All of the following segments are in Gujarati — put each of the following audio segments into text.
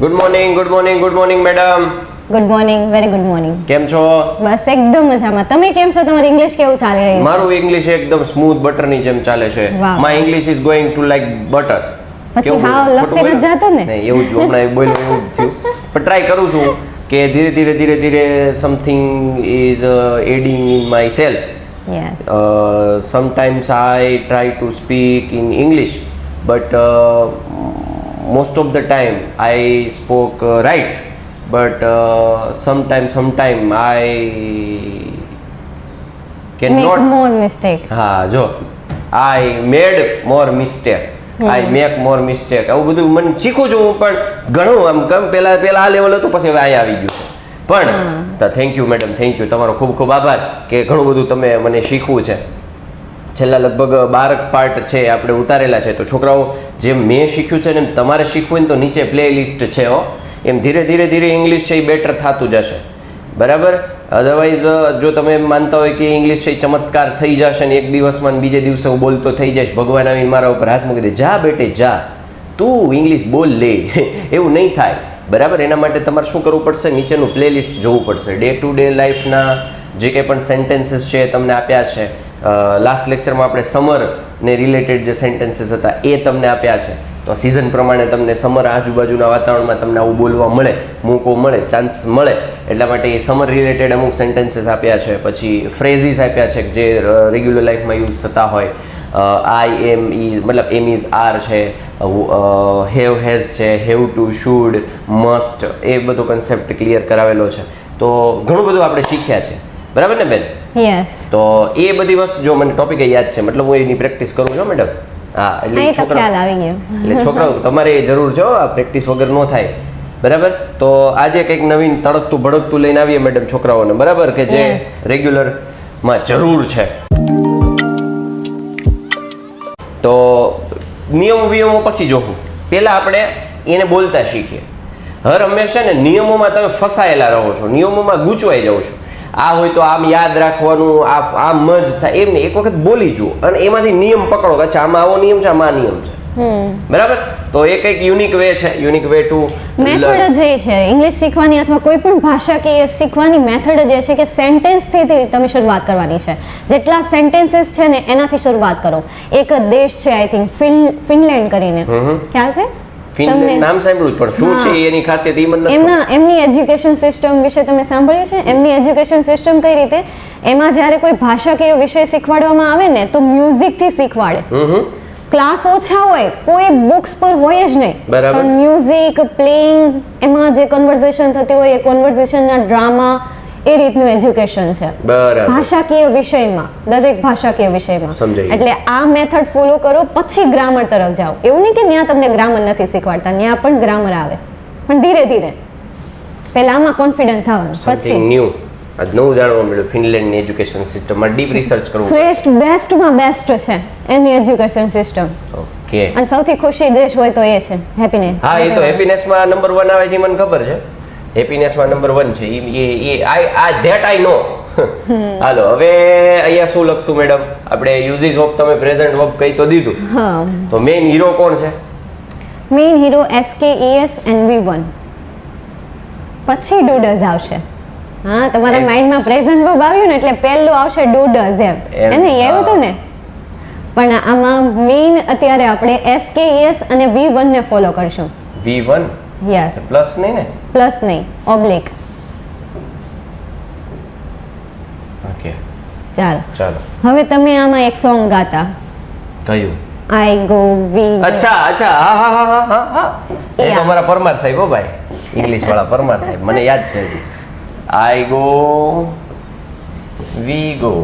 Good morning madam. Good morning, very good morning. કેમ છો? બસ એકદમ મજામાં. તમે કેમ છો? તમારું ઇંગ્લિશ કેવું ચાલી રહ્યું છે? મારું ઇંગ્લિશ એકદમ સ્મૂથ બટરની જેમ ચાલે છે. વાહ. My English is going to like butter. પછી હાવ લપસી નથી જાતો ને? નહીં, એવું જ હમણાં બોલ્યો એવું જ થયું. પણ ટ્રાય કરું છું કે ધીરે ધીરે something is adding in my self. Yes. Sometimes I try to speak in English, but most of the time I spoke right, but sometime I Make cannot. more mistake. હા, જો I made more mistake. I make more mistake. આવું બધું મને શીખું છું હું, પણ ઘણું આમ કમ પહેલા આ લેવલ હતું, પછી હવે અહીંયા આવી ગયું છે. પણ thank you madam, thank you, તમારો ખૂબ ખૂબ આભાર કે ઘણું બધું તમે મને શીખવું છે. છેલ્લા લગભગ 12 પાર્ટ છે આપણે ઉતારેલા છે, તો છોકરાઓ જેમ મેં શીખ્યું છે ને એમ તમારે શીખવું હોય ને તો નીચે પ્લે લિસ્ટ છે હો. એમ ધીરે ઇંગ્લિશ છે એ બેટર થતું જશે, બરાબર. અધરવાઇઝ જો તમે એમ માનતા હોય કે ઇંગ્લિશ છે એ ચમત્કાર થઈ જશે ને એક દિવસમાં ને બીજે દિવસે હું બોલતો થઈ જઈશ, ભગવાન આવીને મારા ઉપર હાથ મૂકી દે, જા બેટે જા, તું ઇંગ્લિશ બોલ લે, એવું નહીં થાય, બરાબર. એના માટે તમારે શું કરવું પડશે? નીચેનું પ્લેલિસ્ટ જોવું પડશે. ડે ટુ ડે લાઈફના જે કંઈ પણ સેન્ટેન્સીસ છે એ તમને આપ્યા છે. લાસ્ટ લેક્ચરમાં આપણે સમરને રિલેટેડ જે સેન્ટેન્સીસ હતા એ તમને આપ્યા છે. તો સિઝન પ્રમાણે તમને સમર આજુબાજુના વાતાવરણમાં તમને આવું બોલવા મળે, મોકો મળે, ચાન્સ મળે, એટલા માટે એ સમર રિલેટેડ અમુક સેન્ટેન્સીસ આપ્યા છે. પછી ફ્રેઝીસ આપ્યા છે જે રેગ્યુલર લાઈફમાં યુઝ થતા હોય. આઈ એમ ઇઝ મતલબ એમ ઇઝ આર છે, હેવ હેઝ છે, હેવ ટુ, શુડ, મસ્ટ, એ બધો કન્સેપ્ટ ક્લિયર કરાવેલો છે. તો ઘણું બધું આપણે શીખ્યા છે, બરાબર ને બેન? યસ. તો એ બધી વસ્તુ જો મને ટોપિક યાદ છે, મતલબ હું એની પ્રેક્ટિસ કરું છું મેડમ. હા, અહીં તો ખ્યાલ આવી ગયો. એટલે છોકરાઓ તમારે એ જરૂર છે, આ પ્રેક્ટિસ વગર ન થાય, બરાબર. તો આજે કંઈક નવીન તડકતું ભડકતું લઈને આવીએ મેડમ છોકરાઓને, બરાબર, કે જે Yes. રેગ્યુલરમાં જરૂર છે. તો નિયમો પછી જોવું, પહેલા આપણે એને બોલતા શીખીએ. હર હંમેશા ને નિયમોમાં તમે ફસાયેલા રહો છો, નિયમોમાં ગૂંચવાઈ જાઓ છો. આ હોય તો આમ યાદ રાખવાનું, આમ જ થાય એમ નહીં, એક વખત બોલી જુઓ અને એમાંથી નિયમ પકડો કે અચ્છા આમાં આવો નિયમ છે, આમાં આ નિયમ છે, બરાબર. તો એ કંઈક યુનિક વે છે, યુનિક વે ટુ મેથડ જ એ છે ઇંગ્લિશ શીખવાની અથવા કોઈ પણ ભાષા કે શીખવાની મેથડ જ એ છે કે સેન્ટેન્સથી તમે શરૂઆત કરવાની છે. જેટલા સેન્ટેન્સીસ છે ને એનાથી શરૂઆત કરો. એક દેશ છે આઈ થિંક ફિનલેન્ડ કરીને, ખ્યાલ છે? ફિનલેન્ડ નામ સાંભળ્યું પણ શું છે એની ખાસિયત એ મને નથી. એમની એજ્યુકેશન સિસ્ટમ વિશે તમે સાંભળ્યું છે? એમની એજ્યુકેશન સિસ્ટમ કઈ રીતે, એમાં જ્યારે કોઈ ભાષા કે વિષય શીખવાડવામાં આવે ને તો મ્યુઝિકથી શીખવાડે. ક્લાસ ઓછા હોય, કોઈ બુક્સ પર હોય જ નહીં, બરાબર. પણ મ્યુઝિક પ્લેઇંગ, એમાં જે કન્વર્ઝેશન થતી હોય એ કન્વર્ઝેશનના ડ્રામા, એ રીતનું એજ્યુકેશન છે બરાબર. ભાષાકીય વિષયમાં, દરેક ભાષાકીય વિષયમાં. સમજાઈ એટલે આ મેથડ ફોલો કરો, પછી ગ્રામર તરફ જાઓ. એવું નહીં કે ત્યાં તમને ગ્રામર નથી શીખવાડતા, ત્યાં પણ ગ્રામર આવે, પણ ધીરે ધીરે. પહેલા આમાં કોન્ફિડન્ટ થવાનું, સમથિંગ પછી ન્યૂ. આજ નવું જાણવા મળ્યું. ફિનલેન્ડની એજ્યુકેશન સિસ્ટમમાં ડીપ રિસર્ચ કરવું. શ્રેષ્ઠ બેસ્ટમાં બેસ્ટ છે એની એજ્યુકેશન સિસ્ટમ. ઓકે. અને સૌથી ખુશી દેશ હોય તો એ છે હેપીનેસ. હા, એ તો હેપીનેસમાં નંબર 1 આવે છે, મને ખબર છે. હેપીનેસમાં નંબર 1 છે એ ધેટ આઈ નો. હાલો, હવે અહીંયા શું લખશું મેડમ? આપણે યુઝિસ ઓફ, તમે પ્રેઝન્ટ વર્બ કહી તો દીધું. હા. તો મેઇન હીરો કોણ છે? Main hero SKES and V1. પછી ડુ ડઝ આવશે. હા, તમારા માઇન્ડમાં પ્રેઝન્ટ વર્બ આવ્યું ને એટલે પહેલું આવશે ડુ ડઝ એમ. એને એવું હતું ને. પણ આમાં મેઇન અત્યારે આપણે SKES અને V1 ને ફોલો કરશું. V1 yes. પ્લસ નહીં ને? પ્લસ નહીં, ઓબ્લિક. ઓકે, ચાલો. ચાલો. હવે તમે આમાં એક સોંગ ગાતા. કયું? આઈ ગો વી. અચ્છા, હા. એ તો Yeah. અમારા પરમાર સાહેબ હો ભાઈ, ઇંગ્લિશ વાળા પરમાર સાહેબ, મને યાદ છે. I go, we go,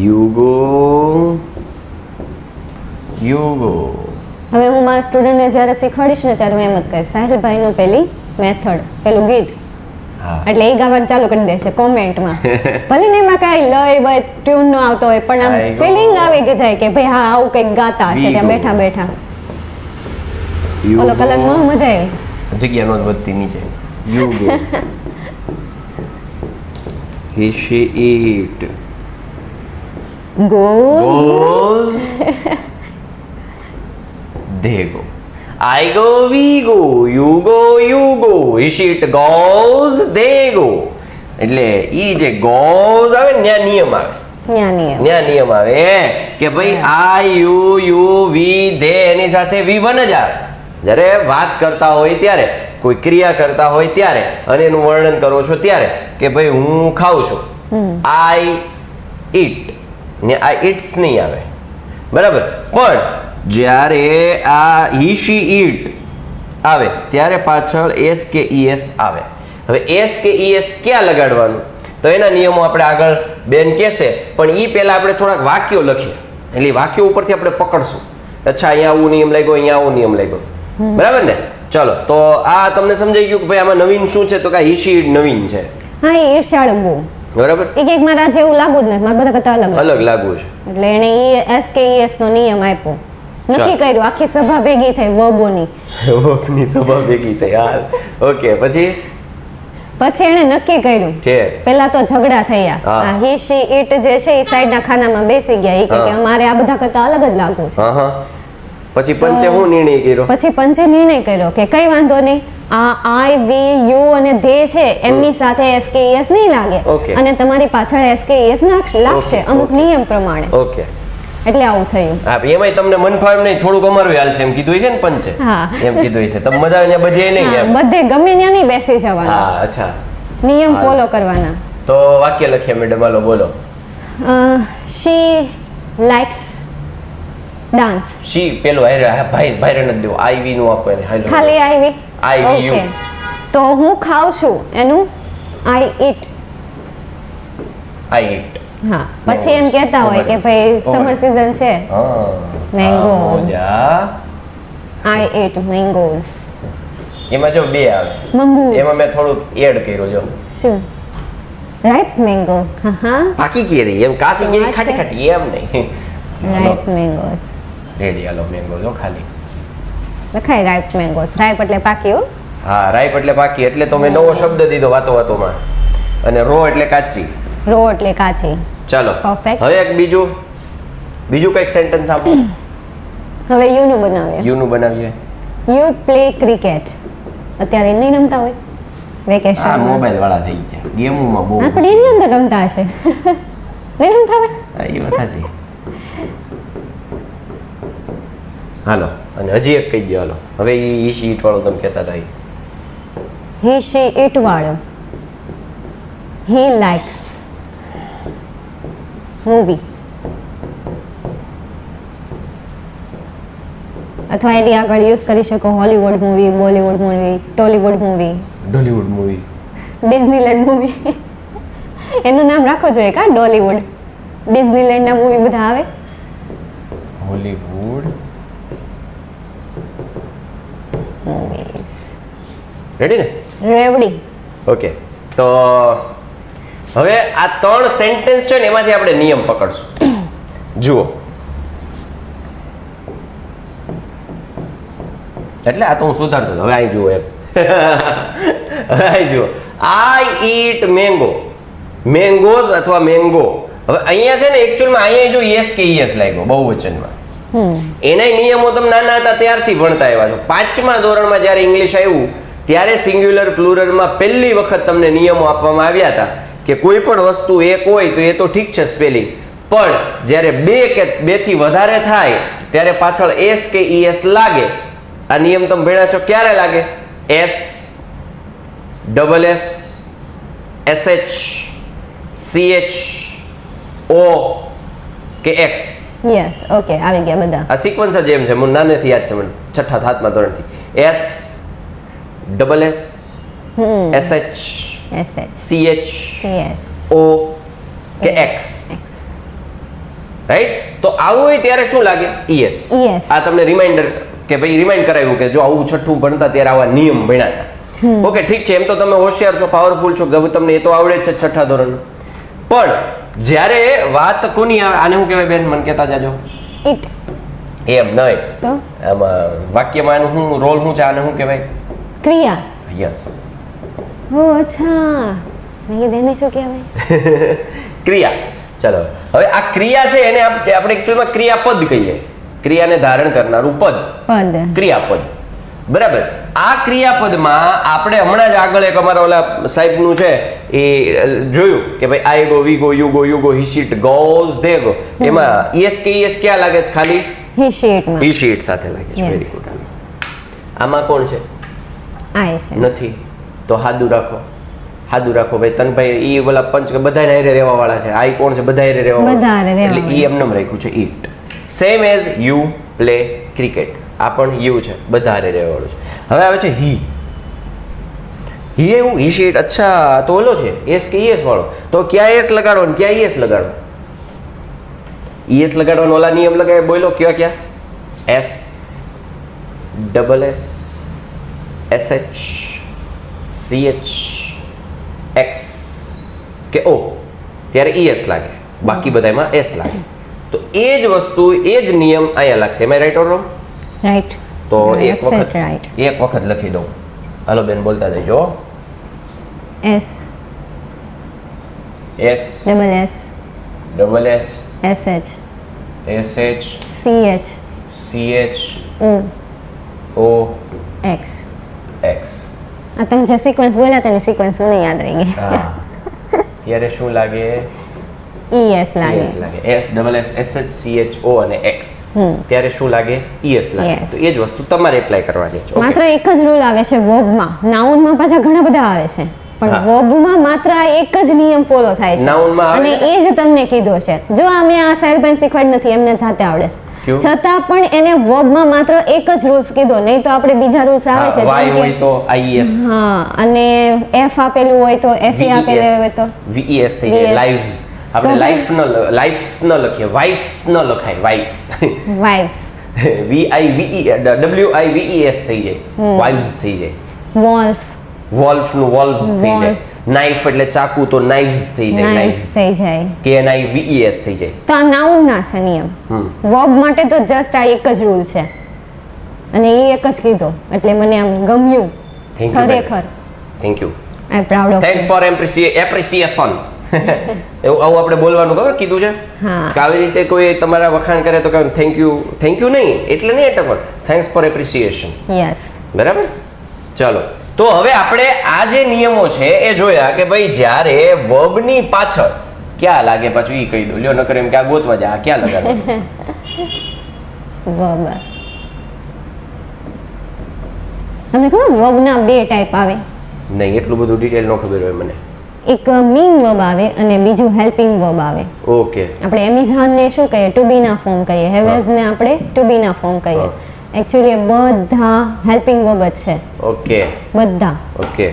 you go, you go. હવે હું મારા સ્ટુડન્ટને જ્યારે શીખવાડીશ ને ત્યારે હું એમ જ કહીશ, સાહિલભાઈનું પેલી મેથડ, પેલું ગીત, હા, એટલે એ ગાવાનું ચાલુ કરી દેશે કોમેન્ટમાં. ભલે ને એમાં કાંઈ લય વય ટ્યુન નો આવતો હોય, પણ આમ ફિલિંગ આવી કે જાય કે ભાઈ હા આવું કંઈક ગાતા હશે ત્યાં બેઠા બેઠા. યુ ઓલો કલર માં મજા આવી. જગ્યા નો જ વધતી નીચે. You go, he she it goes goes they go. I go, we go, you go, he it goes, they go. એટલે ઈ જે goes આવે ને ત્યાં નિયમ આવે. ત્યાં નિયમ આવે કે ભાઈ I, you, we, they એની સાથે V1 જ આવે. જ્યારે વાત કરતા હોય ત્યારે, કોઈ ક્રિયા કરતા હોય ત્યારે અને એનું વર્ણન કરો છો ત્યારે કે ભાઈ હું ખાઉં છું, I eat ને I eats નહીં આવે, બરાબર. પણ જ્યારે આ he she eat આવે ત્યારે પાછળ s કે es આવે. હવે s કે es ક્યાં લગાડવાનું તો એના નિયમો આપણે આગળ બેન કહેશે, પણ એ પહેલા આપણે થોડાક વાક્યો લખીએ, એટલે વાક્યો ઉપરથી આપણે પકડશું. અચ્છા, અહીંયા આવું નિયમ લાગ્યો, અહીંયા આવો નિયમ લાગ્યો, બરાબર ને? ચલો, તો આ તમને સમજાઈ ગયું કે ભાઈ આમાં નવીન શું છે? તો કે he she eat નવીન છે. હા, એ ઈર્ષ્યાળુ બહુ, બરાબર. એક મારા જેવું લાગુ જ નથી, મારા બધા કરતા અલગ લાગુ છે. એટલે એને એસ કે એસ નો નિયમ આપ્યો, નક્કી કર્યું, આખી સભા ભેગી થઈ વર્બોની. વર્બની સભા ભેગી થઈ. હા, ઓકે. પછી એને નક્કી કર્યું છે. પેલા તો ઝઘડા થયા, હી શી ઇટ જે છે એ સાઈડ ના ખાનામાં બેસી ગયા, એ કે અમારે આ બધા કરતા અલગ જ લાગુ છે. હા. પછી પંચે હું નિર્ણય કર્યો? પછી પંચે નિર્ણય કર્યો કે કઈ વાંધો નહીં, આ આઈ, વી, યુ અને ધે છે એમની સાથે એસ કે એસ નહીં લાગે, અને તમારી પાછળ એસ કે એસ લાગશે અમુક નિયમ પ્રમાણે. ઓકે. એટલે આવું થયું. હા, એમાંય તમને મન ફાવે નહીં, થોડુંક અમારું હાલશે એમ કીધું છે ને પંચે. હા, એમ કીધું છે. તમે મજા આવે બધે નહીં, એમ બધે ગમે ત્યાં નહીં બેસી જવાનું. હા, અચ્છા. નિયમ ફોલો કરવાના. તો વાક્ય લખીએ મેડમ, હાલો બોલો. શી લાઇક્સ ડાન્સ. શી પેલો ભાઈ નથી દેવો, આઈ વી નું આપો એને. ખાલી આઈ વી. આઈ વી યુ. તો હું ખાઉં છું એનું આઈ ઈટ. આઈ ઈટ. હા, પછી એમ કહેતા હોય કે ભાઈ સમર સીઝન છે, મેંગોઝ, આઈ ઈટ મેંગોઝ. એમાં જો બે આવે, મંગૂઝ. એમાં મેં થોડુંક એડ કર્યું. જો શું? રાઈપ મેંગો. હા, પાકી કેરી, એમ કાચી કેરી ખાટી ખાટી, એમ નહીં. રાઈપ મેંગોઝ. રેડી, હાલો મેંગો જો ખાલી લખાય રાઈપ મેંગોઝ. રાઈપ એટલે પાકી. હો, હા, રાઈપ એટલે પાકી. એટલે તો મેં નવો શબ્દ દીધો વાતોમાં. અને રો એટલે કાચી. રો એટલે કાચી. ચાલો, પરફેક્ટ. હવે એક બીજું કઈક સેન્ટેન્સ આપો. હવે યુ નું બનાવીએ. યુ નું બનાવીએ. You play cricket. અત્યારે નહીં રમતા હોય વેકેશન. આ મોબાઈલ વાળા થઈ ગયા, ગેમોમાં બહુ. હા, પણ એની અંદર રમતા હશે. નહીં રમતા હોય. હા, એ વાત સાચી. હાલો, અને હજી એક કહી દો. હાલો, હવે ઈ શીટ વાળો તમે કહેતા હતા. હી શી ઇટ વાળો. He likes movie. અથવા એની આગળ યુઝ કરી શકો Hollywood movie, Bollywood movie, Tollywood movie, Dollywood movie, Disneyland movie. એનું નામ રાખવું જોઈએ કા, ડોલીવુડ. ડિઝનીલેન્ડના મૂવી બધા આવે. Hollywood movies. રેડી ને? રેવડી. ઓકે. તો હવે આ 3 સેન્ટેન્સ છે ને એમાંથી આપણે નિયમ પકડશું. જુઓ, એટલે આ તો હું સુધારતો હતો. હવે અહીં જુઓ, એમ હવે અહીં જુઓ. આઈ ઈટ મેંગો. મેંગોઝ અથવા મેંગો. હવે અહીંયા છે ને એકચ્યુઅલમાં અહીંયા જો યસ કે યસ લાગ્યો બહુવચનમાં. એના નિયમો તમે નાના હતા ત્યારથી ભણતા આવ્યા છો. 5મા ધોરણમાં જ્યારે ઇંગ્લિશ આવ્યું ત્યારે સિંગ્યુલર પ્લુરલમાં પહેલી વખત તમને નિયમો આપવામાં આવ્યા હતા કે કોઈ પણ વસ્તુ એક હોય તો એ તો ઠીક છે સ્પેલિંગ, પણ જ્યારે 2 કે 2 થી વધારે થાય ત્યારે પાછળ એસ કે ઈએસ લાગે. આ નિયમ તમે ભણ્યા છો. ક્યારે લાગે? S, double S, SH, CH, O કે એક્સ. યસ, ઓકે, આવી ગયા બધા. આ સિક્વન્સ જ એમ છે, મને નાનેથી યાદ છે, મને 6થા 7મા ધોરણથી. S, double S, SH, CH, O કે એક્સ. રાઈટ? તો આવું હોય ત્યારે શું લાગે? ઈએસ. આ તમને રિમાઇન્ડર કે ભાઈ રિમાઇન્ડ કરાવ્યું કે જો આવું 6થું ભણતા ત્યારે આવા નિયમ ભણ્યા હતા. ઓકે, ઠીક છે, એમ તો તમે હોશિયાર છો, પાવરફુલ છો, તમને એ તો આવડે જ છે 6થા ધોરણ. પણ જ્યારે વાત કોની આવે, આને શું કહેવાય બેન? મને કહેતા જાજો. ઇટ. એમ નહીં તો આમાં વાક્યમાં એનું શું રોલ શું છે? આને શું કહેવાય? ક્રિયા. યસ. ઓ અચ્છા, મેં કીધું એને શું કહેવાય? ક્રિયા. ચલો, હવે આ ક્રિયા છે એને આપણે એકચ્યુઅલમાં ક્રિયાપદ કહીએ. ક્રિયાને ધારણ કરનારું પદ, ક્રિયાપદ. બરાબર. આ ક્રિયાપદમાં આપણે હમણાં જ આગળ એક અમારા ઓલા સાહેબનું છે એ જોયું કે ભાઈ I go, we go, you go, he sheet goes, they go. એમાં ઈએસ કે ઈએસ ક્યાં લાગે છે? ખાલી હી શીટમાં હી શીટ સાથે લાગે છે. Yes. Very good. આમાં કોણ છે? આય છે. નથી. તો હાદું રાખો, હાદું રાખો ભાઈ. તનભાઈ ઈ ઓલા પંચ કે બધા હારે રહેવા વાળા છે. આઈ કોણ છે? બધા હારે રહેવા બધા હારે રહેવા એટલે ઈ એમનેમ રાખ્યું છે it. Same as you play cricket. આ પણ યુ છે, બધા હારે રહેવા વાળું છે. હવે આવે છે હી. હી એવું હી શીટ. અચ્છા, તો ઓલો છે એસ કે ઈએસ વાળો. તો ક્યાં એસ લગાડો ને ક્યાં ઈએસ લગાડો? ઈએસ લગાડવાનો ઓલા નિયમ લગાવે, બોલો કયો ક્યાં? S double S SH CH x કે ઓ ત્યારે ઈએસ લાગે, બાકી બધામાં એસ લાગે. તો એ જ વસ્તુ, એ જ નિયમ અહીંયા લાગશે. એમ રાઈટ ઓર રોંગ? રાઈટ. તો એક વખત લખી દઉં. હાલો બેન, બોલતા જજો. S S double S S SH SH CH CH O O X. X. આ તમે જે સિક્વન્સ બોલ્યા તેની સિક્વન્સ મને યાદ રહી ગઈ. હા, ત્યારે શું લાગે? ઈએસ લાગે. ES લાગે. S double S SH CH O અને એક્સ. ત્યારે શું લાગે? ઈએસ લાગે. Yes. તો એ જ વસ્તુ તમારે એપ્લાય કરવાની છે. માત્ર એક જ રૂલ આવે છે વર્બમાં. નાઉનમાં પાછા ઘણા બધા આવે છે, પણ હા. વર્બમાં માત્ર આ એક જ નિયમ ફોલો થાય છે. Noun-માં આવે અને ને? એ જ તમને કીધો છે. જો અમે આ સાહેબભાઈ શીખવાડ નથી, એમને જાતે આવડે છે. કેવું? છતાં પણ એને વર્બમાં માત્ર એક જ રૂલ્સ કીધો, નહીં તો આપણે બીજા રૂલ્સ આવે છે વાય જેમ હોય કે તો આઈએસ, હા, અને એફ આપેલું હોય તો એફ આપેલું હોય તો વીઈએસ થઈ જાય. VES. લાઇવ્સ આપણે તો લાઈફ ન લાઈફ્સ ન લખીએ, વાઇફ્સ ન લખાય, વાઇફ્સ. વાઇવ્સ, WIVES થઈ જાય, વાઇવ્સ થઈ જાય. વોલ્ફ, વોલ્ફ નું વોલ્વ્સ થઈ જાય. Wolves. નાઇફ એટલે ચાકુ, તો નાઇવ્સ થઈ જાય. નાઇવ્સ થઈ જાય. KNIVES થઈ જાય. તો આ નાઉનના છે નિયમ. વર્બ માટે તો જસ્ટ આ એક જ રૂલ છે, અને એ એક જ કીધો એટલે મને આમ ગમ્યું. થેન્ક યુ, ખરેખર thank you. I proud of. Thanks for appreciation. એવું આવું આપણે બોલવાનું ખબર કીધું છે હા. કે આવી રીતે કોઈ તમારા વખાણ કરે તો કહે થેન્ક યુ નહીં, એટલે નહીં એટલે પણ થેન્ક્સ ફોર એપ્રિસિએશન. યસ. બરાબર. ચલો, તો હવે આપણે આ જે નિયમો છે એ જોયા કે ભાઈ જ્યારે વર્બની પાછળ ક્યાં લાગે, પાછું એ કહી દો લ્યો, નકર એમ કે આ ગોતવા જાય આ ક્યાં લગાડે. વર્બ. તમને ખબર વર્બના બે ટાઈપ આવે? નહીં, એટલું બધું ડિટેલ ન ખબર હોય મને. એક મીન વર્બ આવે અને બીજું હેલ્પિંગ વર્બ આવે. ઓકે. આપણે એમિઝોન ને શું કહીએ? ટુ બી ના ફોર્મ કહીએ. હેવેઝ ને આપણે ટુ બી ના ફોર્મ કહીએ. એકચ્યુઅલી બધા હેલ્પિંગ વર્બ જ છે, ઓકે બધા. ઓકે.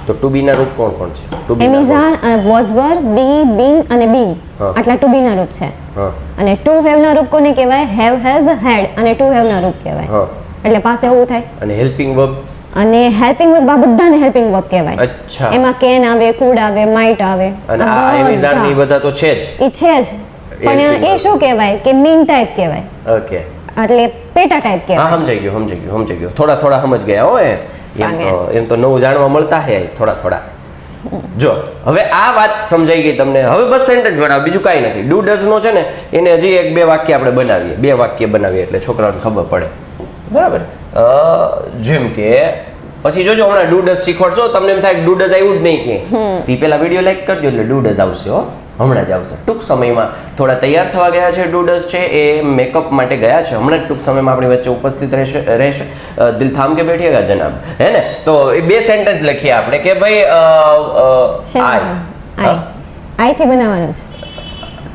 તો ટુ બી ના રૂપ કોણ કોણ છે? To be ના એમિઝોન, વોઝ વર, બી, બીન અને બીંગ, હા. આટલા ટુ બી ના રૂપ છે. હા અને ટુ હેવ ના રૂપ કોને કહેવાય? હેવ, હેઝ, હેડ, અને ટુ હેવ ના રૂપ કહેવાય. હા. એટલે પાસે એવું થાય. અને હેલ્પિંગ વર્બ? અને હેલ્પિંગ વર્બ આ બધાને હેલ્પિંગ વર્બ કહેવાય. અચ્છા. એમાં કેન આવે, કુડ આવે, માઇટ આવે. અને આ એમિઝોન ની બધા તો છે જ. એ છે જ, પણ Helping એ verb. શું કહેવાય કે મીન ટાઈપ કહેવાય, ઓકે. એટલે પેટા ટાઈપ હા, કહેવાય. સમજાઈ ગયું. થોડા સમજ ગયા હો. એમ તો નવું જાણવા મળતા હે થોડા. જો હવે આ વાત સમજાઈ ગઈ તમને. હવે બસ સેન્ટેન્સ બનાવો, બીજું કાંઈ નથી. ડુ ડઝ નો છે ને એને હજી એક બે વાક્ય આપણે બનાવીએ, એટલે છોકરાઓને ખબર પડે. બરાબર. જેમ કે પછી જોજો હમણાં ડુ ડઝ શીખવાડશો, તમને એમ થાય ડુ ડઝ આવ્યું જ નહીં કે તી પેલા વિડીયો લાઈક કરજો એટલે ડુ ડઝ આવશે. હો, હમણાં જ આવશે ટૂંક સમયમાં. થોડા તૈયાર થવા ગયા છે. ડુ ડઝ છે એ મેકઅપ માટે ગયા છે, હમણાં જ ટૂંક સમયમાં આપણી વચ્ચે ઉપસ્થિત રહેશે. દિલ થામ કે બેઠિએગા જનાબ, હે ને? તો એ બે સેન્ટેન્સ લખીએ આપણે કે ભાઈ આઈ થી બનાવવાનું છે.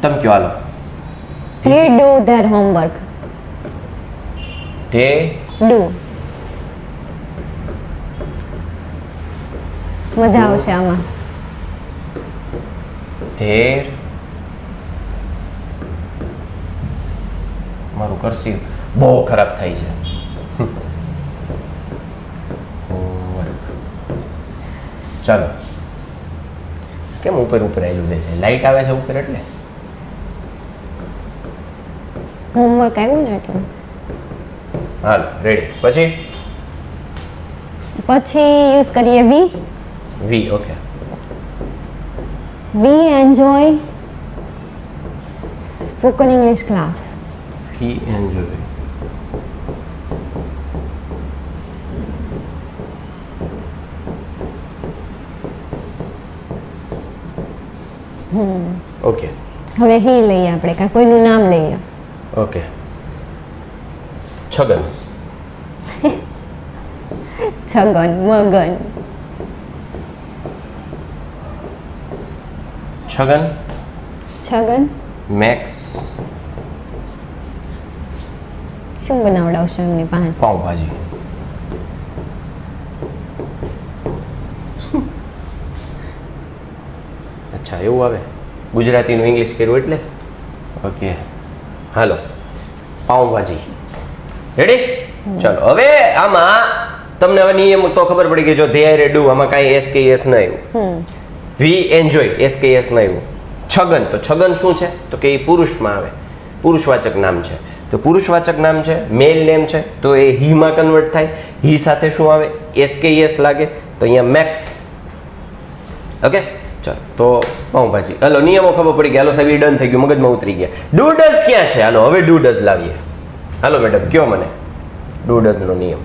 તમે કયો હાલો. They do their homework. તે Do. મજા આવશે આમાં. ધેર મારું કરસી બહુ ખરાબ થાય છે. ચાલો, કેમ ઉપર આવેલું જાય છે? લાઈટ આવે છે ઉપર એટલે હોમવર્ક આવ્યું ને એટલે. હાલ રેડી. પછી યુઝ કરીએ we. Okay. We enjoy spoken English class. We enjoy okay હવે હી લઈએ આપણે, કાં કોઈનું નામ લઈએ. ઓકે છગન છગન, મગન, છગન છગન. મેક્સ શું બનાવડાવશો એમની પાસે? પાઉંભાજી. અચ્છા એવું આવે, ગુજરાતીનું ઇંગ્લિશ કર્યું એટલે. ઓકે હાલો પાઉંભાજી રેડી. ચાલો હવે આમાં તમને હવે નિયમ તો ખબર પડી કે જો ધેર ડુ આમાં કાંઈ એસ કે એસ ન આવ્યું. વી એન્જોય એસ કે એસ ન આવ્યું. છગન તો છગન શું છે તો કે એ પુરુષમાં આવે, પુરુષવાચક નામ છે. તો પુરુષવાચક નામ છે, મેલ નેમ છે, તો એ હીમાં કન્વર્ટ થાય. હી સાથે શું આવે? એસ કે એસ લાગે, તો અહીંયા મેક્સ. ઓકે ચાલો તો પાઉંભાજી. હાલો નિયમો ખબર પડી ગયા. હાલો સાહેબ એ ડન થઈ ગયું, મગજમાં ઉતરી ગયા. ડુ ડઝ ક્યાં છે? હાલો હવે ડુ ડઝ લાવીએ. હાલો મેડમ કયો મને ડુ ડઝનો નિયમ.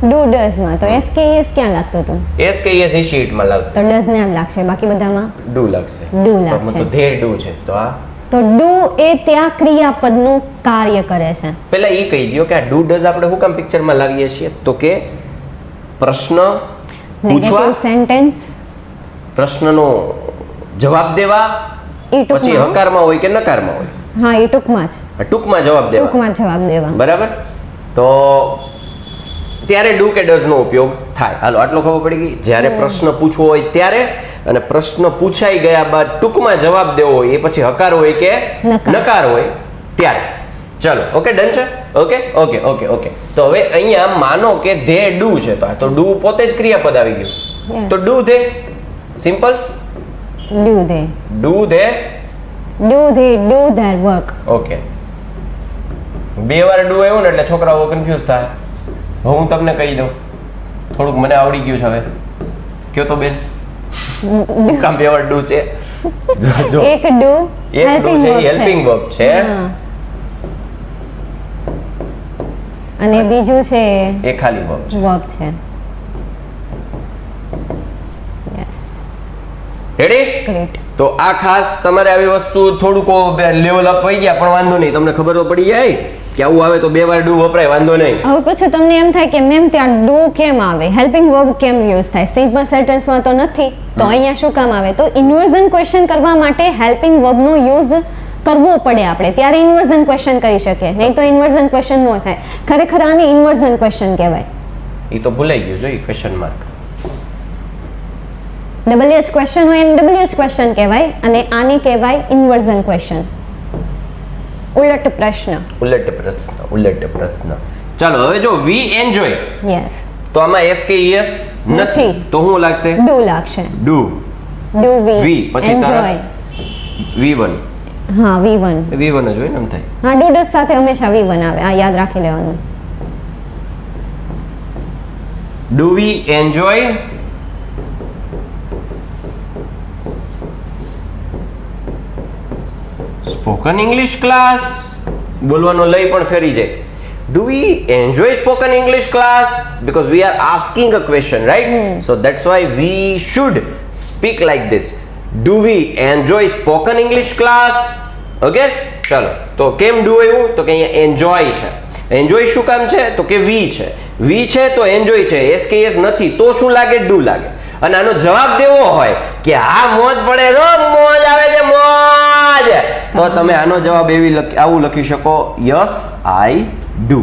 ડુ ડઝમાં તો એસ કે એસ ક્યાં લાગતું હતું? એસ કે એસ એ શીટમાં લાગતું, તો ડઝ ને લાગશે, બાકી બધામાં ડુ લાગશે. ડુ લાગશે. તો ધેર ડુ છે તો આ તો ડુ એ ત્યાં ક્રિયાપદનું કાર્ય કરે છે. પહેલા એ કહી દો કે આ ડુ ડઝ આપણે હું કામ પિક્ચરમાં લાવીએ છીએ તો કે પ્રશ્ન પૂછવા, નેગેટિવ સેન્ટેન્સ, પ્રશ્નનો જવાબ દેવા, એ પછી ટૂંકમાં. હકારમાં હોય કે નકારમાં હોય, હા, એ ટૂંકમાં જ, ટૂંકમાં જવાબ દેવા. ટૂંકમાં જવાબ દેવા. બરાબર. તો ત્યારે ડુ કે ડઝ નો ઉપયોગ થાય. હાલો આટલો ખબર પડી ગઈ. જ્યારે પ્રશ્ન પૂછવો હોય ત્યારે, અને પ્રશ્ન પૂછાઈ ગયા બાદ ટૂંકમાં જવાબ દેવો હોય, એ પછી હકાર હોય કે નકાર હોય ત્યારે. ચલો ઓકે ડન છે. Okay okay okay okay. તો હવે અહીંયા માનો કે ધે ડુ છે, તો આ તો ડુ પોતે જ ક્રિયાપદ આવી ગયું. Yes. તો do they simple. Do they, do they do they do their work. Okay. બે વાર ડુ આવ્યું ને એટલે છોકરાઓ કન્ફ્યુઝ થાય. હવે હું તમને કહી દઉં, થોડુંક મને આવડી ગયું છે હવે. કયો તો બેન કામ બે વાર ડુ છે. જો એક ડુ એક ડુ હેલ્પિંગ છે, વર્બ હેલ્પિંગ વર્બ છે. હા. અને બીજું છે એ ખાલી વર્બ છે. વર્બ છે. Yes, ready. ગ્રેટ. તો આ ખાસ તમારે આવી વસ્તુ થોડુંક લેવલ અપ થઈ ગયા પણ વાંધો નહીં, તમને ખબર તો પડી જાય કે આવું આવે તો બે વાર ડુ વપરાય, વાંધો નહીં. હવે પછી તમને એમ થાય કે મેમ ત્યાં ડુ કેમ આવે, હેલ્પિંગ વર્બ કેમ યુઝ થાય, સિમ્પલ સેન્ટેન્સમાં તો નથી, તો અહીંયા શું કામ આવે? તો ઇન્વર્ઝન ક્વેશ્ચન કરવા માટે હેલ્પિંગ વર્બનો યુઝ કરવો પડે આપણે, ત્યારે ઇન્વર્ઝન ક્વેશ્ચન કરી શકીએ, નહીં તો ઇન્વર્ઝન ક્વેશ્ચન ન થાય. ખરેખર આને ઇન્વર્ઝન ક્વેશ્ચન કહેવાય. એ તો ભૂલાઈ ગયું જો, એ ક્વેશ્ચન માર્ક. WH ક્વેશ્ચન હોય એને WH ક્વેશ્ચન કહેવાય, અને આને કહેવાય ઇન્વર્ઝન ક્વેશ્ચન, ઉલટ પ્રશ્ન. ઉલટ પ્રશ્ન, ઉલટ પ્રશ્ન. ચાલો હવે જો વી એન્જોય, યસ, તો આમાં એસ કે એસ નથી, નથી. તો શું લાગશે? ડુ લાગશે. ડુ. ડુ વી વી પછી એન્જોય. V1. હા, V1. V1 જ હોય ને એમ થાય. હા, ડુ ડઝ સાથે હંમેશા V1 આવે, આ યાદ રાખી લેવાનું. Do we enjoy spoken English class? બોલવાનો લય પણ ફેરી જાય. Do we enjoy spoken English class? Because we are asking a question, right? So that's why we should speak like this. Do we enjoy spoken English class? Okay? ચલો તો કેમ ડુ આવ્યું તો કે અહીંયા એન્જોય છે. એન્જોય શું કામ છે તો કે વી છે. વી છે તો એન્જોય છે, એસ કે એસ નથી તો શું લાગે? ડુ લાગે. અને આનો જવાબ દેવો હોય કે હા મોજ પડે છે, મોજ આવે છે, મોજ, તો તમે આનો જવાબ આવું લખી શકો, yes I do.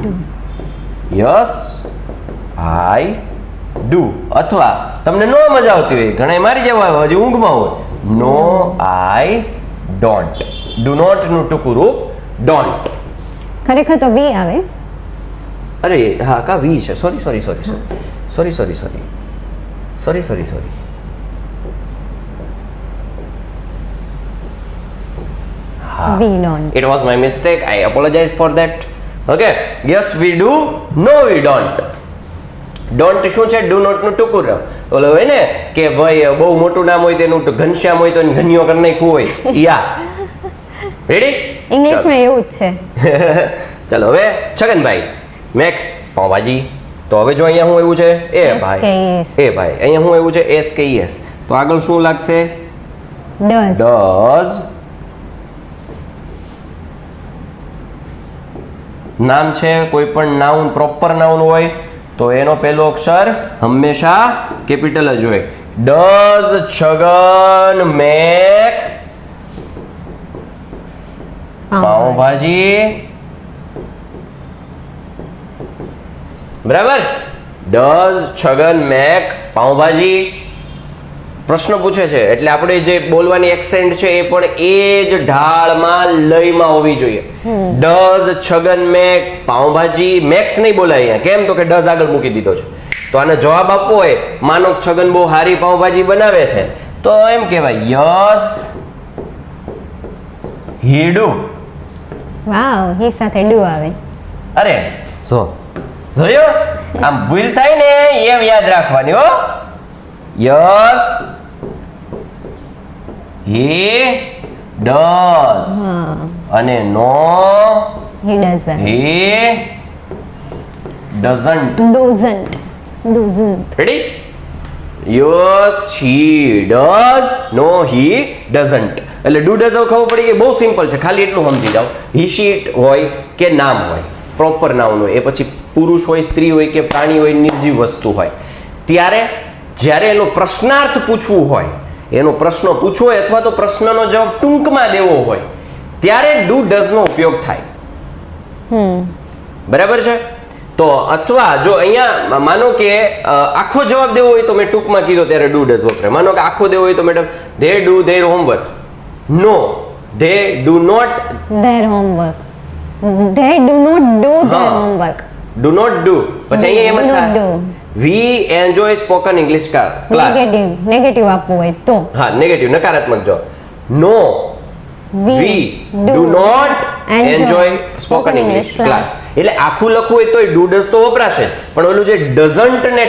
Yes I do. અથવા તમને નો મજા આવતી હોય, ઘણા મારી જેવા હજી ઊંઘમાં હોય, નો આઈ ડોન્ટ. ડુ નોટ નું ટૂંકું રૂપ ડોન્ટ. ખરેખર તો વી આવે. અરે હા કા વી છે, sorry sorry sorry sorry sorry sorry sorry sorry sorry sorry. We don't. It was my mistake. I apologize for that. Okay. Yes, we do. No, we don't. Don't શું છે? Do not નું ટૂંકું રૂપ. ઓલો હોય ને કે ભાઈ બહુ મોટું નામ હોય તેનું ઘનશ્યામ હોય તો ઘનિયો કરી નાખ્યું હોય. યા. રેડી? ઇંગ્લિશમાં એવું જ છે. ચાલો હવે છગનભાઈ મેક્સ પાઉંભાજી. તો હવે જો અહીંયા શું એવું છે? એ ભાઈ SKS. એ ભાઈ અહીંયા શું એવું છે? SKS. તો આગળ શું લાગશે? Does. નામ છે, કોઈ પણ નાઉન પ્રોપર નાઉન હોય તો એનો પહેલો અક્ષર હંમેશા કેપિટલ જ હોય. Does Chhagan make pav bhaji? બરાબર. Does Chhagan make pav bhaji? પ્રશ્ન પૂછે છે એટલે આપણે જે બોલવાની એક્સેન્ટ છે એ પણ એ જ ઢાળમાં લયમાં હોવી જોઈએ. Does Chhagan make pav bhaji? Makes નહીં બોલાય અહીંયા. કેમ? તો કે ડઝ આગળ મૂકી દીધો છે. તો આને જવાબ આપવો હોય, માનો છગન બહુ સારી પાવભાજી બનાવે છે, તો એમ કહેવાય યસ હી ડુ. વાવ, હી સાથે ડુ આવે. અરે જોયો, આમ ભૂલ થાય ને એમ યાદ રાખવાની હો. યસ હી ડઝ અને no he doesn't. He doesn't. Ready? Yes he does, no he doesn't. એટલે ડુ ડઝ ખબર પડી કે બહુ સિમ્પલ છે, ખાલી એટલું સમજી જાઓ. હી શીટ હોય કે નામ હોય, પ્રોપર નાઉન હોય, એ પછી પુરુષ હોય, સ્ત્રી હોય કે પ્રાણી હોય, નિર્જીવ વસ્તુ હોય, ત્યારે જ્યારે એનો પ્રશ્નાર્થ પૂછવું હોય, એનો પ્રશ્ન પૂછવો હોય અથવા તો પ્રશ્નનો જવાબ ટૂંકમાં દેવો હોય, ત્યારે ડુ ડઝ નો ઉપયોગ થાય. બરાબર છે? તો અથવા જો અહીંયા માનો કે આખો જવાબ દેવો હોય તો મેં ટૂંકમાં કીધો ત્યારે ડુ ડઝ વપરાય. માનો કે આખો દેવો હોય તો madam they do their homework. No, they do not their homework. They do not do their homework. Do not do. પછી અહીંયા એમ જ થાય we enjoy spoken English class. Negative આપવું હોય તો હા, નેગેટિવ નકારાત્મક જો. No, we do not enjoy spoken English class. એટલે આખું લખવું હોય તોય ડુ ડઝ તો વપરાશે, પણ ઓલું જે ડઝન્ટ ને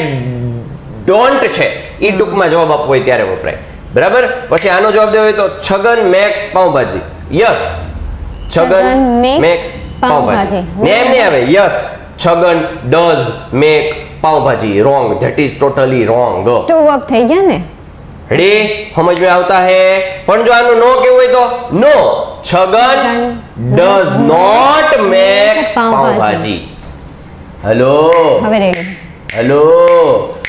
ડોન્ટ છે એ ટૂંકમાં જવાબ આપવો હોય ત્યારે વપરાય. બરાબર? પછી આનો જવાબ દેવો હોય તો Chhagan makes pav bhaji. Yes Chhagan makes pav bhaji. એમ નહીં આવે yes Chhagan does make pav bhaji. Wrong, that is totally wrong. Two verb થઈ ગયા ને. રેડી? સમજ में આવતા હે? પણ જો આનું નો કેવું હોય તો no Chhagan does not make pav bhaji. Hello, હવે રેડી. હેલો.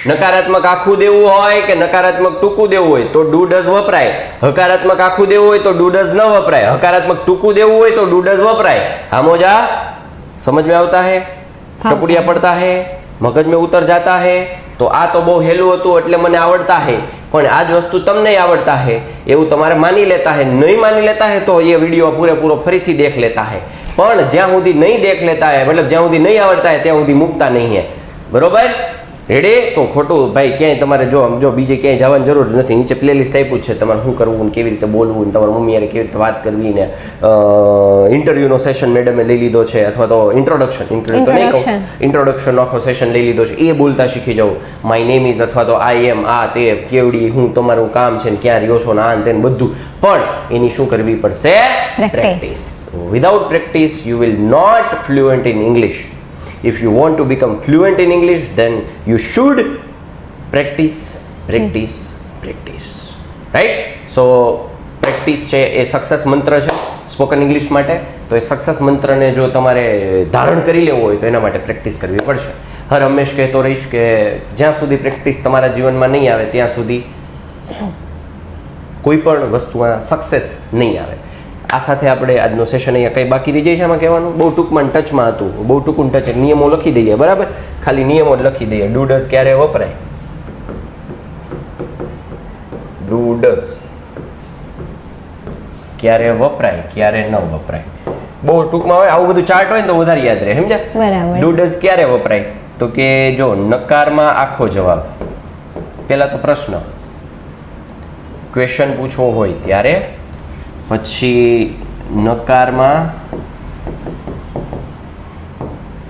નકારાત્મક આખું દેવું હોય કે નકારાત્મક ટૂંકું દેવું હોય તો ડુ ડઝ વપરાય. હકારાત્મક આખું દેવું હોય તો ડુ ડઝ ન વપરાય. હકારાત્મક ટૂંકું દેવું હોય તો ડુ ડઝ વપરાય. હામોજા સમજ में આવતા હે? ટપુડિયા પડતા હે? મગજ में ઉતર જાતા હે? તો આ તો બહુ હેલું હતું એટલે મને આવડતા હે, પણ આ જ વસ્તુ તમને આવડતા હે એવું તમારે માની લેતા હે. નહીં માની લેતા હે તો એ વિડીયો પૂરેપૂરો ફરીથી દેખ લેતા હે. પણ જ્યાં સુધી નહીં દેખ લેતા હે, મતલબ જ્યાં સુધી નહીં આવડતા હે ત્યાં સુધી મૂકતા નહીં હે. બરોબર? રેડી? તો ખોટું ભાઈ ક્યાંય તમારે જો બીજે ક્યાંય જવાની જરૂર નથી. નીચે પ્લેલિસ્ટ આપ્યું છે તમારે શું કરવું, કેવી રીતે બોલવું, તમારા મમ્મી યાર કેવી રીતે વાત કરવી ને ઇન્ટરવ્યુનો સેશન મેડમે લઈ લીધો છે, અથવા તો ઇન્ટ્રોડક્શન આખો સેશન લઈ લીધો છે, એ બોલતા શીખી જાવ. માય નેમ ઇઝ અથવા તો આઈ એમ, આ તે, કેવડી, હું, તમારું કામ છે ને ક્યાં રહ્યો છો ને આ તેને બધું. પણ એની શું કરવી પડશે? Practice. Without practice you will not fluent in English. If you want to become fluent in English, then you should practice. Right? So, practice છે એ સક્સેસ મંત્ર છે સ્પોકન ઇંગ્લિશ માટે. તો એ સક્સેસ મંત્રને જો તમારે ધારણ કરી લેવો હોય તો એના માટે પ્રેક્ટિસ કરવી પડશે. હર હંમેશ કહેતો રહીશ કે જ્યાં સુધી પ્રેક્ટિસ તમારા જીવનમાં નહીં આવે ત્યાં સુધી કોઈ પણ વસ્તુમાં સક્સેસ નહીં આવે. આ સાથે આપણે આજનો સેશન અહીંયા કંઈ બાકી રહી જાય છે આમાં કહેવાનું? બહુ ટૂંકમાં ટચમાં હતું, બહુ ટૂંકું ટચ. નિયમો લખી દઈએ. બરાબર? ખાલી નિયમો જ લખી દઈએ. ડુ ડઝ ક્યારે વપરાય? ડુ ડઝ ક્યારે વપરાય, ક્યારે ન વપરાય. બહુ ટૂંકમાં હોય, આવું બધું ચાર્ટ હોય ને તો વધારે યાદ રહે. સમજ્યા? બરાબર. ડુ ડઝ ક્યારે વપરાય? તો કે જો નકારમાં આખો જવાબ, પહેલા તો પ્રશ્ન ક્વેશ્ચન પૂછવો હોય ત્યારે, પછી નકારમાં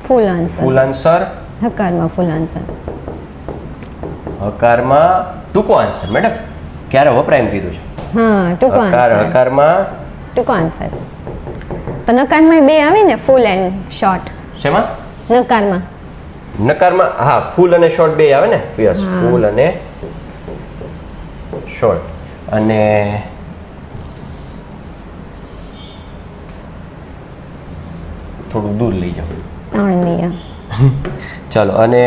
ફૂલ આન્સર. હકારમાં ફૂલ આન્સર. હકારમાં ટૂંકો આન્સર. મેડમ ક્યારે વપરાય એમ કીધું છે? હા, ટૂંકો આન્સર. હકારમાં ટૂંકો આન્સર. તો નકારમાં બે આવે ને, ફૂલ એન્ડ શોર્ટ. શેમાં? નકારમાં હા, ફૂલ અને શોર્ટ બે આવે ને. યસ, ફૂલ અને શોર્ટ. અને થોડું દૂર લઈ જાઓ. 3 દિયા. ચાલો, અને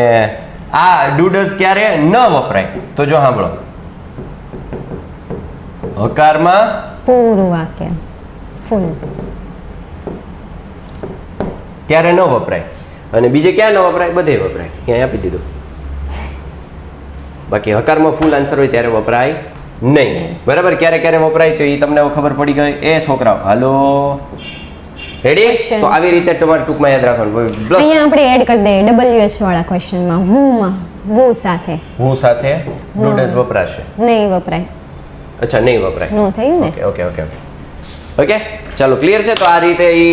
આ ડુ ડઝ ક્યારે ન વપરાય તો જો સાંભળો, હકારમાં પૂરું વાક્ય ફૂલ. ત્યારે ન વપરાય, અને બીજે ક્યાં ન વપરાય? બધે વપરાય. અહીંયા આપી દીધું. બાકી હકારમાં ફૂલ આન્સર હોય ત્યારે વપરાય નહીં. બરાબર? ક્યારે ક્યારે વપરાય તો એ તમને હવે ખબર પડી ગઈ. એ છોકરાઓ હાલો, રેડી? Questions. તો આવી રીતે તમારે ટૂંકમાં યાદ રાખવાનું. પ્લસ અહીંયા આપણે એડ કરી દઈએ WH વાળા ક્વેશ્ચનમાં વુમાં વુ સાથે હું સાથે ડુ ડઝ વપરાશે. નહીં વપરાય. અચ્છા, નહીં વપરાય. નો થયું ને. ઓકે ઓકે ઓકે ઓકે ચાલો, ક્લિયર છે? તો આ રીતે એ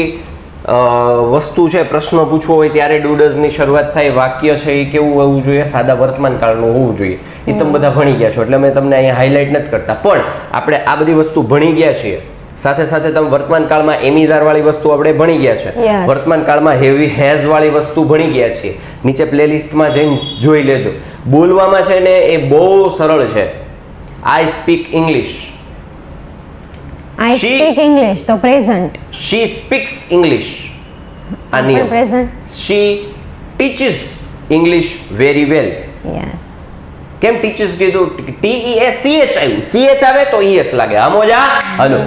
વસ્તુ છે, પ્રશ્નો પૂછવો હોય ત્યારે ડુ ડઝ ની શરૂઆત થાય. વાક્ય છે એ કેવું હોવું જોઈએ? સાદા વર્તમાન કાળનું હોવું જોઈએ. એ તમે બધા ભણી ગયા છો એટલે મેં તમને અહીંયા હાઇલાઇટ નથી કરતા, પણ આપણે આ બધી વસ્તુ ભણી ગયા છીએ. સાથે સાથે તમે વર્તમાન કાળમાં એમિઝાર વાળી વસ્તુ આપણે ભણી ગયા છે. Yes. વર્તમાન કાળમાં હેવી હેઝ વાળી વસ્તુ ભણી ગયા છીએ. નીચે પ્લેલિસ્ટમાં જઈને જોઈ લેજો. બોલવામાં છે ને એ બહુ સરળ છે. I speak English. I She- speak English તો પ્રેઝન્ટ. She speaks English. આ પણ નિયમ. Present. She teaches English very well. Yes. કેમ ટીચર્સ કીધું? TEACH આવ્યું. CH આવે તો ES લાગે. આમોજા હલો,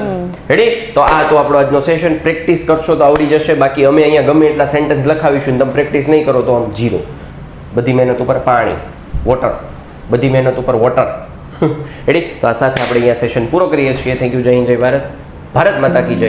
રેડી? તો આ તો આપણો આજનો સેશન. પ્રેક્ટિસ કરશો તો આવડી જશે. બાકી અમે અહીંયા ગમે એટલા સેન્ટેન્સ લખાવીશું ને તમે પ્રેક્ટિસ નહીં કરો તો આમ 0. બધી મહેનત ઉપર પાણી, વોટર. બધી મહેનત ઉપર વોટર. રેડી? તો આ સાથે આપણે અહીંયા સેશન પૂરો કરીએ છીએ. Thank you. જય હિન્દ, જય ભારત. ભારત માતા કી જય.